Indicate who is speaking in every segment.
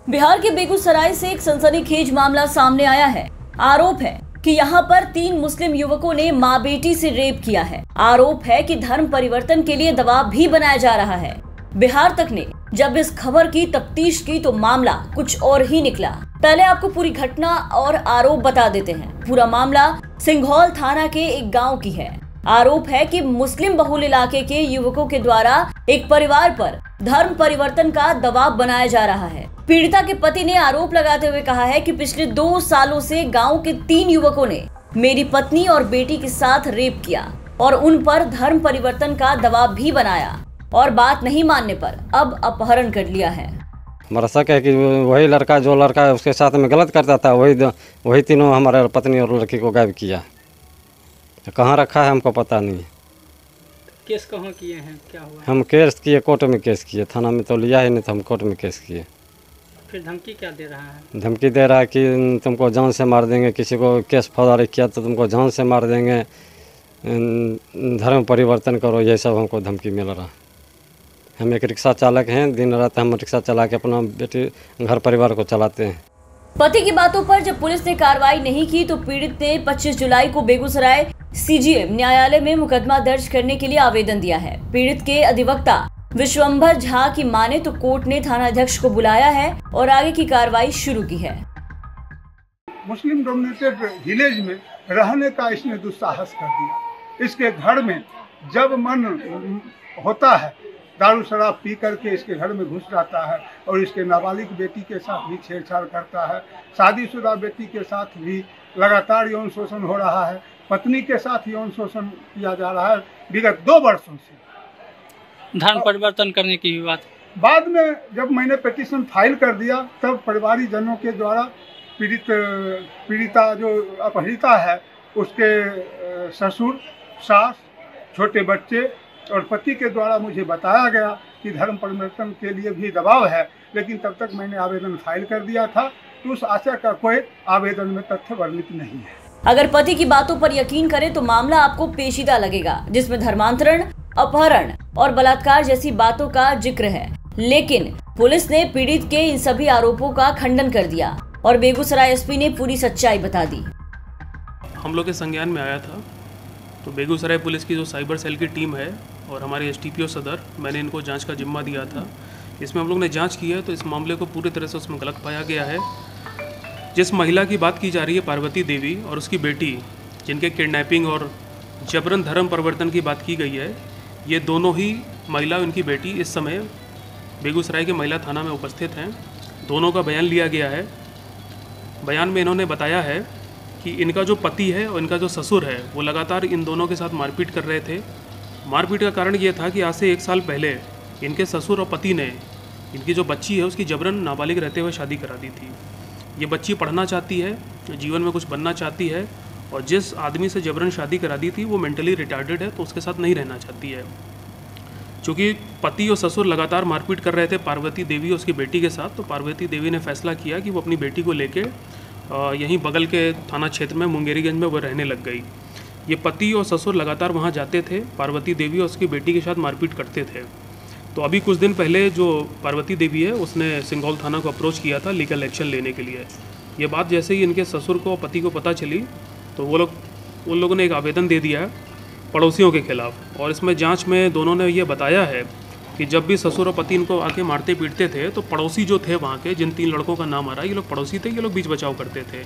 Speaker 1: बिहार के बेगूसराय से एक सनसनीखेज मामला सामने आया है। आरोप है कि यहाँ पर 3 मुस्लिम युवकों ने माँ बेटी से रेप किया है। आरोप है कि धर्म परिवर्तन के लिए दबाव भी बनाया जा रहा है। बिहार तक ने जब इस खबर की तफ्तीश की तो मामला कुछ और ही निकला। पहले आपको पूरी घटना और आरोप बता देते हैं। पूरा मामला सिंघौल थाना के एक गांव की है। आरोप है कि मुस्लिम बहुल इलाके के युवकों के द्वारा एक परिवार पर धर्म परिवर्तन का दबाव बनाया जा रहा है। पीड़िता के पति ने आरोप लगाते हुए कहा है कि पिछले 2 सालों से गांव के 3 युवकों ने मेरी पत्नी और बेटी के साथ रेप किया और उन पर धर्म परिवर्तन का दबाव भी बनाया और बात नहीं मानने पर अब अपहरण कर लिया है।
Speaker 2: हमारा शक है कि वही लड़का जो लड़का उसके साथ में गलत करता था वही तीनों हमारे पत्नी और लड़की को गायब किया। तो कहाँ रखा है हमको पता नहीं।
Speaker 3: केस कहाँ किए हैं, क्या हुआ?
Speaker 2: हम केस किए, कोर्ट में केस किए, थाना में तो लिया ही नहीं था, हम कोर्ट में केस किए।
Speaker 3: फिर धमकी क्या दे रहा है?
Speaker 2: धमकी दे रहा है कि तुमको जान से मार देंगे, किसी को केस फौजदारी किया तो तुमको जान से मार देंगे, धर्म परिवर्तन करो, ये सब हमको धमकी मिल रहा है। हम एक रिक्शा चालक हैं, दिन रात हम रिक्शा चला के अपना बेटी घर परिवार को चलाते हैं।
Speaker 1: पति की बातों पर जब पुलिस ने कार्रवाई नहीं की तो पीड़ित ने 25 जुलाई को बेगूसराय सीजीएम न्यायालय में मुकदमा दर्ज करने के लिए आवेदन दिया है। पीड़ित के अधिवक्ता विश्वंभर झा की माने तो कोर्ट ने थानाध्यक्ष को बुलाया है और आगे की कार्रवाई शुरू की है।
Speaker 4: मुस्लिम डोमिनेटेड विलेज में रहने का इसने दुस्साहस कर दिया। इसके घर में जब मन होता है दारू शराब पी करके इसके घर में घुस जाता है और इसके नाबालिग बेटी के साथ भी छेड़छाड़ करता है। शादीशुदा बेटी के साथ भी लगातार यौन शोषण हो रहा है। पत्नी के साथ यौन शोषण किया जा रहा है विगत 2 वर्षों से।
Speaker 3: धर्म परिवर्तन करने की बात
Speaker 4: बाद में जब मैंने पिटीशन फाइल कर दिया तब परिवारी जनों के द्वारा पीड़िता जो अपहृता है उसके ससुर, सास, छोटे बच्चे और पति के द्वारा मुझे बताया गया कि धर्म परिवर्तन के लिए भी दबाव है, लेकिन तब तक मैंने आवेदन फाइल कर दिया था तो उस आशा का कोई आवेदन में तथ्य वर्णित नहीं है।
Speaker 1: अगर पति की बातों पर यकीन करें तो मामला आपको पेचीदा लगेगा, जिसमें धर्मांतरण, अपहरण और बलात्कार जैसी बातों का जिक्र है। लेकिन पुलिस ने पीड़ित के इन सभी आरोपों का खंडन कर दिया और बेगूसराय एसपी ने पूरी सच्चाई बता दी।
Speaker 5: हम लोग के संज्ञान में आया था तो बेगूसराय पुलिस की जो साइबर सेल की टीम है और हमारे एसटीपीओ सदर, मैंने इनको जांच का जिम्मा दिया था। इसमें हम लोग ने जांच की है तो इस मामले को पूरी तरह से उसमें गलत पाया गया है। जिस महिला की बात की जा रही है पार्वती देवी और उसकी बेटी, जिनके किडनैपिंग और जबरन धर्म परिवर्तन की बात की गई है, ये दोनों ही महिला उनकी बेटी इस समय बेगूसराय के महिला थाना में उपस्थित हैं। दोनों का बयान लिया गया है। बयान में इन्होंने बताया है कि इनका जो पति है और इनका जो ससुर है वो लगातार इन दोनों के साथ मारपीट कर रहे थे। मारपीट का कारण ये था कि आज से 1 साल पहले इनके ससुर और पति ने इनकी जो बच्ची है उसकी जबरन नाबालिग रहते हुए शादी करा दी थी। ये बच्ची पढ़ना चाहती है, जीवन में कुछ बनना चाहती है और जिस आदमी से जबरन शादी करा दी थी वो मेंटली रिटार्डेड है तो उसके साथ नहीं रहना चाहती है। चूँकि पति और ससुर लगातार मारपीट कर रहे थे पार्वती देवी और उसकी बेटी के साथ, तो पार्वती देवी ने फैसला किया कि वो अपनी बेटी को लेके यहीं बगल के थाना क्षेत्र में मुंगेरीगंज में वो रहने लग गई। ये पति और ससुर लगातार वहाँ जाते थे, पार्वती देवी और उसकी बेटी के साथ मारपीट करते थे। तो अभी कुछ दिन पहले जो पार्वती देवी है उसने सिंघौल थाना को अप्रोच किया था लीगल एक्शन लेने के लिए। ये बात जैसे ही इनके ससुर को पति को पता चली तो उन लोगों ने एक आवेदन दे दिया है पड़ोसियों के खिलाफ़। और इसमें जांच में दोनों ने ये बताया है कि जब भी ससुर और पति इनको आके मारते पीटते थे तो पड़ोसी जो थे वहाँ के, जिन 3 लड़कों का नाम आ रहा है, ये लोग पड़ोसी थे, ये लोग बीच बचाव करते थे।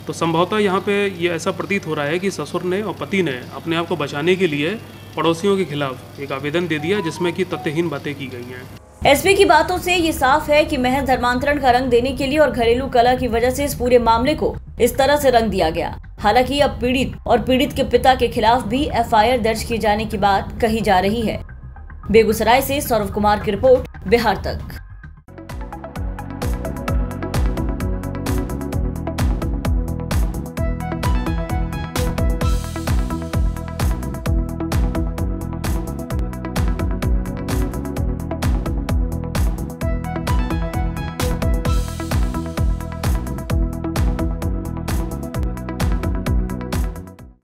Speaker 5: तो संभवतः यहाँ पे ये ऐसा प्रतीत हो रहा है कि ससुर ने और पति ने अपने आप को बचाने के लिए पड़ोसियों के खिलाफ एक आवेदन दे दिया जिसमें कि तथ्यहीन बातें की गई हैं।
Speaker 1: एसपी की बातों से ये साफ है कि महज धर्मांतरण का रंग देने के लिए और घरेलू कलह की वजह से इस पूरे मामले को इस तरह से रंग दिया गया। हालांकि अब पीड़ित और पीड़ित के पिता के खिलाफ भी एफआईआर दर्ज किए जाने की बात कही जा रही है। बेगूसराय से सौरभ कुमार की रिपोर्ट, बिहार तक।